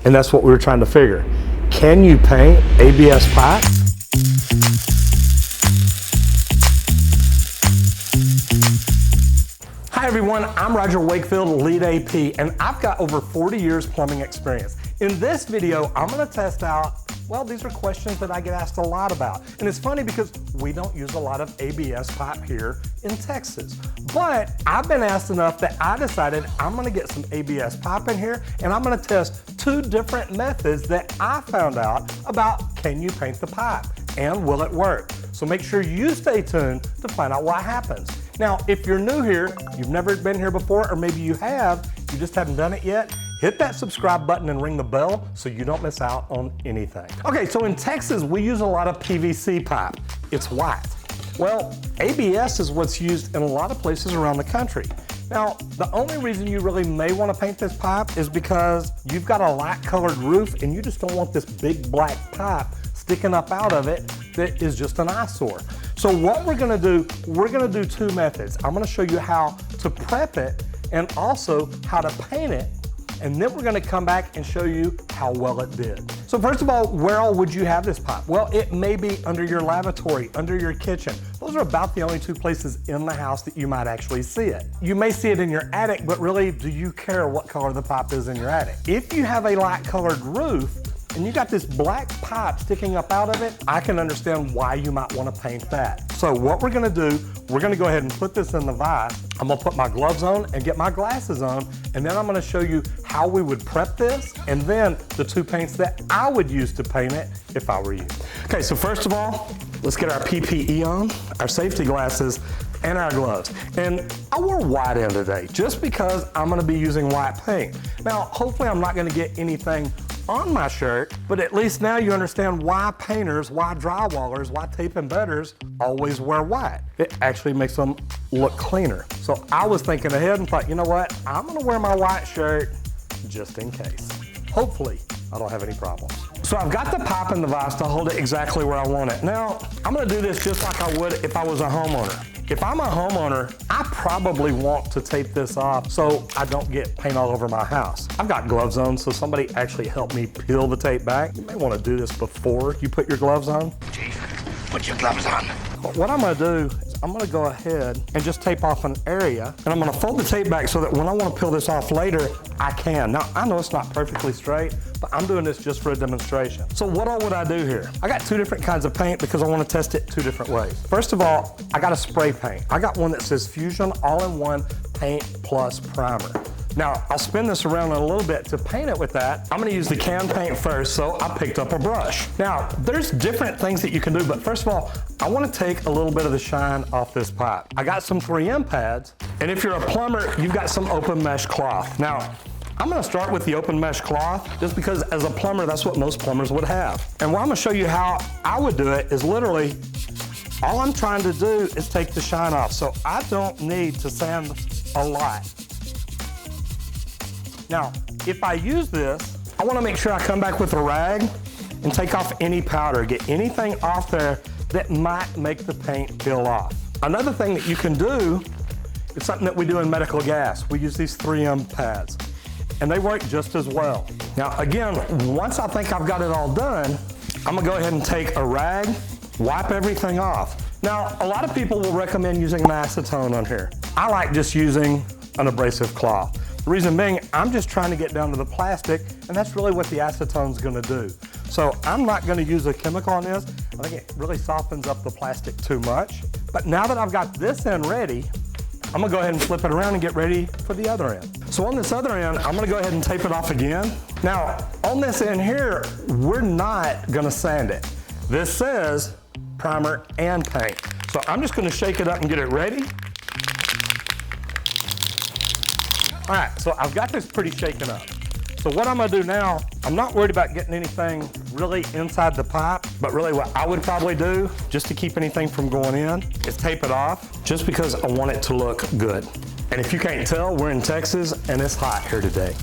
And that's what we were trying to figure. Can you paint ABS pipe? Hi everyone, I'm Roger Wakefield, lead AP, and I've got over 40 years plumbing experience. In this video, I'm gonna test out, well, these are questions that I get asked a lot about. And it's funny because we don't use a lot of ABS pipe here in Texas. But I've been asked enough that I decided I'm gonna get some ABS pipe in here and I'm gonna test two different methods that I found out about can you paint the pipe and will it work? So make sure you stay tuned to find out what happens. Now, if you're new here, you've never been here before, or maybe you have, you just haven't done it yet, hit that subscribe button and ring the bell so you don't miss out on anything. Okay, so in Texas, we use a lot of PVC pipe. It's white. Well, ABS is what's used in a lot of places around the country. Now, the only reason you really may want to paint this pipe is because you've got a light colored roof and you just don't want this big black pipe sticking up out of it that is just an eyesore. So what we're gonna do two methods. I'm gonna show you how to prep it and also how to paint it, and then we're gonna come back and show you how well it did. So first of all, where all would you have this pipe? Well, it may be under your lavatory, under your kitchen. Those are about the only two places in the house that you might actually see it. You may see it in your attic, but really, do you care what color the pipe is in your attic? If you have a light colored roof, and you got this black pipe sticking up out of it, I can understand why you might want to paint that. So what we're gonna do, we're gonna go ahead and put this in the vise. I'm gonna put my gloves on and get my glasses on, and then I'm gonna show you how we would prep this, and then the two paints that I would use to paint it if I were you. Okay, so first of all, let's get our PPE on, our safety glasses, and our gloves. And I wore white in today, just because I'm gonna be using white paint. Now, hopefully I'm not gonna get anything on my shirt, but at least now you understand why painters, why drywallers, why tape and bedders always wear white. It actually makes them look cleaner. So I was thinking ahead and thought, you know what? I'm gonna wear my white shirt just in case. Hopefully, I don't have any problems. So I've got the pipe in the vise to hold it exactly where I want it. Now, I'm gonna do this just like I would if I was a homeowner. If I'm a homeowner, I probably want to tape this off so I don't get paint all over my house. I've got gloves on, so somebody actually helped me peel the tape back. You may want to do this before you put your gloves on. Chief, put your gloves on. But what I'm gonna do is I'm gonna go ahead and just tape off an area, and I'm gonna fold the tape back so that when I wanna peel this off later, I can. Now, I know it's not perfectly straight, but I'm doing this just for a demonstration. So what all would I do here? I got two different kinds of paint because I wanna test it two different ways. First of all, I got a spray paint. I got one that says Fusion All-in-One Paint Plus Primer. Now, I'll spin this around a little bit to paint it with that. I'm gonna use the can paint first, so I picked up a brush. Now, there's different things that you can do, but first of all, I wanna take a little bit of the shine off this pipe. I got some 3M pads, and if you're a plumber, you've got some open mesh cloth. Now, I'm gonna start with the open mesh cloth, just because as a plumber, that's what most plumbers would have. And what I'm gonna show you how I would do it is literally, all I'm trying to do is take the shine off, so I don't need to sand a lot. Now, if I use this, I wanna make sure I come back with a rag and take off any powder, get anything off there that might make the paint peel off. Another thing that you can do is something that we do in medical gas. We use these 3M pads, and they work just as well. Now, again, once I think I've got it all done, I'm gonna go ahead and take a rag, wipe everything off. Now, a lot of people will recommend using an acetone on here. I like just using an abrasive cloth. The reason being, I'm just trying to get down to the plastic, and that's really what the acetone's gonna do. So I'm not gonna use a chemical on this. I think it really softens up the plastic too much. But now that I've got this end ready, I'm gonna go ahead and flip it around and get ready for the other end. So on this other end, I'm gonna go ahead and tape it off again. Now, on this end here, we're not gonna sand it. This says primer and paint. So I'm just gonna shake it up and get it ready. All right, so I've got this pretty shaken up. So what I'm gonna do now, I'm not worried about getting anything really inside the pipe, but really what I would probably do, just to keep anything from going in, is tape it off, just because I want it to look good. And if you can't tell, we're in Texas and it's hot here today.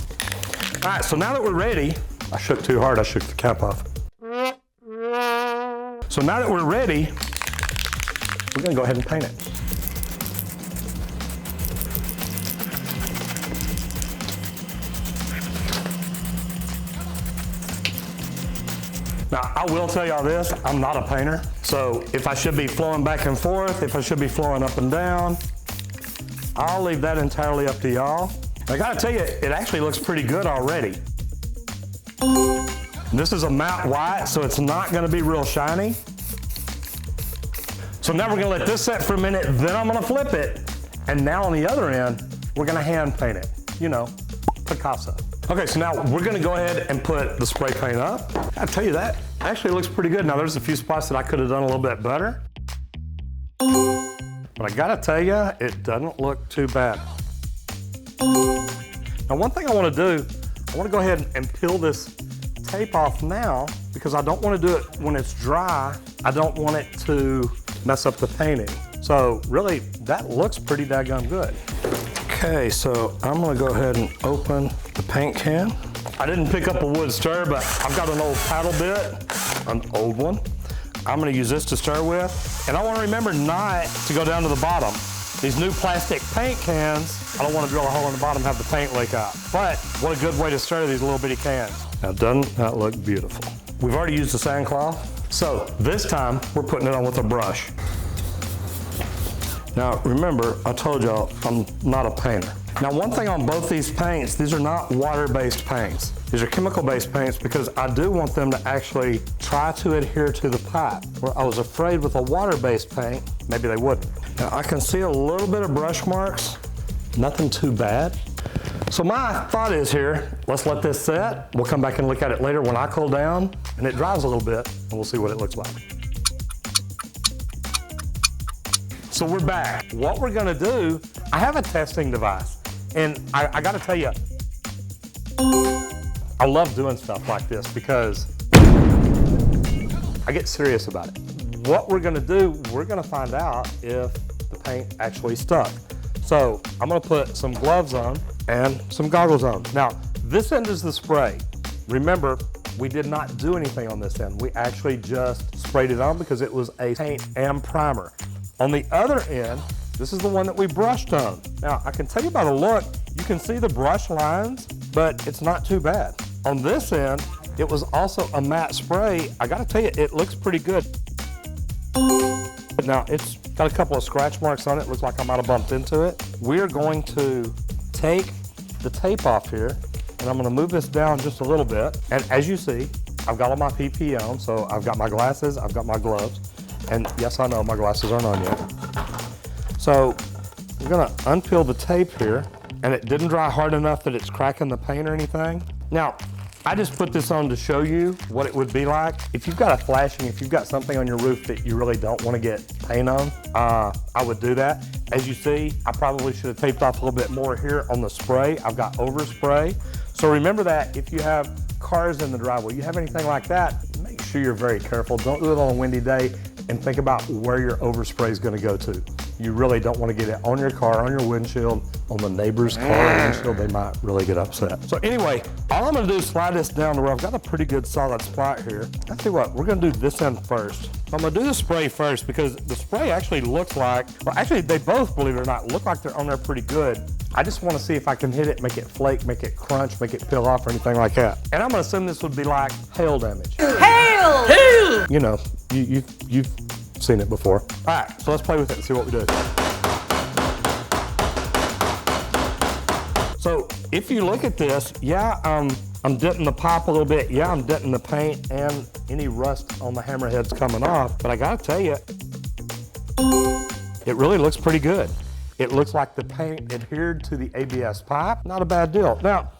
All right, so now that we're ready, I shook too hard, I shook the cap off. So now that we're ready, we're gonna go ahead and paint it. Now, I will tell y'all this, I'm not a painter. So if I should be flowing back and forth, if I should be flowing up and down, I'll leave that entirely up to y'all. I gotta tell you, it actually looks pretty good already. This is a matte white, so it's not gonna be real shiny. So now we're gonna let this set for a minute, then I'm gonna flip it. And now on the other end, we're gonna hand paint it. You know, Picasso. Okay, so now we're gonna go ahead and put the spray paint up. I tell you that actually looks pretty good. Now there's a few spots that I could have done a little bit better. But I gotta tell you, it doesn't look too bad. Now one thing I wanna do, I wanna go ahead and peel this tape off now because I don't wanna do it when it's dry. I don't want it to mess up the painting. So really, that looks pretty daggone good. Okay, so I'm gonna go ahead and open the paint can. I didn't pick up a wood stir, but I've got an old paddle bit, an old one. I'm gonna use this to stir with, and I wanna remember not to go down to the bottom. These new plastic paint cans, I don't wanna drill a hole in the bottom and have the paint leak out. But what a good way to stir these little bitty cans. Now, doesn't that look beautiful? We've already used the sand cloth, so this time we're putting it on with a brush. Now, remember, I told y'all I'm not a painter. Now, one thing on both these paints, these are not water-based paints. These are chemical-based paints because I do want them to actually try to adhere to the pipe. Where I was afraid with a water-based paint, maybe they wouldn't. Now, I can see a little bit of brush marks, nothing too bad. So my thought is here, let's let this set. We'll come back and look at it later when I cool down and it dries a little bit, and we'll see what it looks like. So we're back. What we're gonna do, I have a testing device. And I gotta tell you, I love doing stuff like this because I get serious about it. What we're gonna do, we're gonna find out if the paint actually stuck. So I'm gonna put some gloves on and some goggles on. Now, this end is the spray. Remember, we did not do anything on this end. We actually just sprayed it on because it was a paint and primer. On the other end, this is the one that we brushed on. Now, I can tell you by the look, you can see the brush lines, but it's not too bad. On this end, it was also a matte spray. I gotta tell you, it looks pretty good. Now, it's got a couple of scratch marks on it. Looks like I might have bumped into it. We're going to take the tape off here, and I'm gonna move this down just a little bit. And as you see, I've got all my PPE on, so I've got my glasses, I've got my gloves. And yes, I know my glasses aren't on yet. So we're gonna unpeel the tape here, and it didn't dry hard enough that it's cracking the paint or anything. Now, I just put this on to show you what it would be like. If you've got a flashing, if you've got something on your roof that you really don't want to get paint on, I would do that. As you see, I probably should have taped off a little bit more here on the spray. I've got overspray. So remember that if you have cars in the driveway, you have anything like that, make sure you're very careful. Don't do it on a windy day, and think about where your overspray is going to go to. You really don't want to get it on your car, on your windshield, on the neighbor's car windshield. They might really get upset. So anyway, all I'm going to do is slide this down to where I've got a pretty good solid spot here. I'll tell you what, we're going to do this end first. So I'm going to do the spray first because the spray actually looks like, well, actually they both, believe it or not, look like they're on there pretty good. I just want to see if I can hit it, make it flake, make it crunch, make it peel off or anything like that. And I'm going to assume this would be like hail damage. Hail! Hail! You know, you've seen it before. All right, so let's play with it and see what we do. So if you look at this, yeah, I'm denting the pipe a little bit. Yeah, I'm denting the paint and any rust on the hammerheads coming off. But I gotta tell you, it really looks pretty good. It looks like the paint adhered to the ABS pipe. Not a bad deal. Now,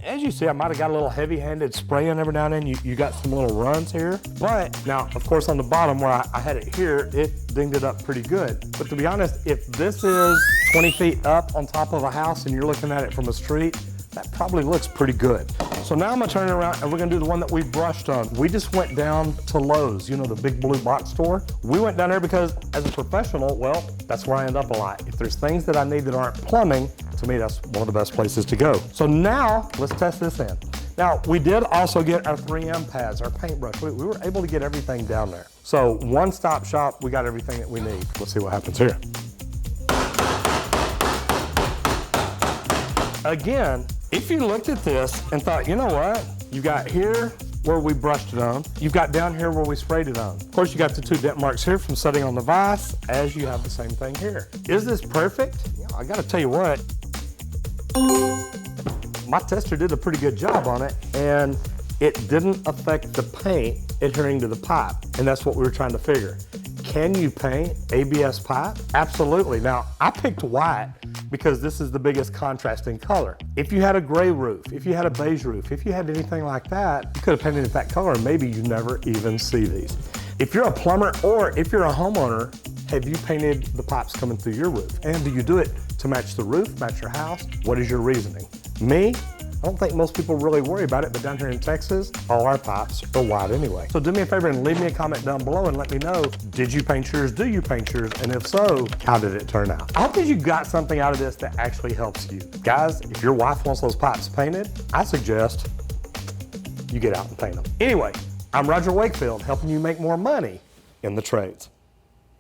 as you see, I might have got a little heavy-handed spraying every now and then. You got some little runs here. But now, of course, on the bottom where I had it here, it dinged it up pretty good. But to be honest, if this is 20 feet up on top of a house and you're looking at it from a street, that probably looks pretty good. So now I'm gonna turn it around and we're gonna do the one that we brushed on. We just went down to Lowe's, you know, the big blue box store. We went down there because as a professional, well, that's where I end up a lot. If there's things that I need that aren't plumbing, to me, that's one of the best places to go. So now, let's test this in. Now, we did also get our 3M pads, our paintbrush. We were able to get everything down there. So one-stop shop, we got everything that we need. Let's see what happens here. Again, if you looked at this and thought, you know what? You got here, where we brushed it on. You've got down here where we sprayed it on. Of course, you got the 2 dent marks here from setting on the vise, as you have the same thing here. Is this perfect? I gotta tell you what, my tester did a pretty good job on it, and it didn't affect the paint adhering to the pipe, and that's what we were trying to figure. Can you paint ABS pipe? Absolutely. Now, I picked white because this is the biggest contrasting color. If you had a gray roof, if you had a beige roof, if you had anything like that, you could have painted it that color and maybe you never even see these. If you're a plumber or if you're a homeowner, have you painted the pipes coming through your roof? And do you do it to match the roof, match your house? What is your reasoning? Me? I don't think most people really worry about it, but down here in Texas, all our pipes are white anyway. So do me a favor and leave me a comment down below and let me know, did you paint yours? Do you paint yours? And if so, how did it turn out? I hope that you got something out of this that actually helps you. Guys, if your wife wants those pipes painted, I suggest you get out and paint them. Anyway, I'm Roger Wakefield, helping you make more money in the trades.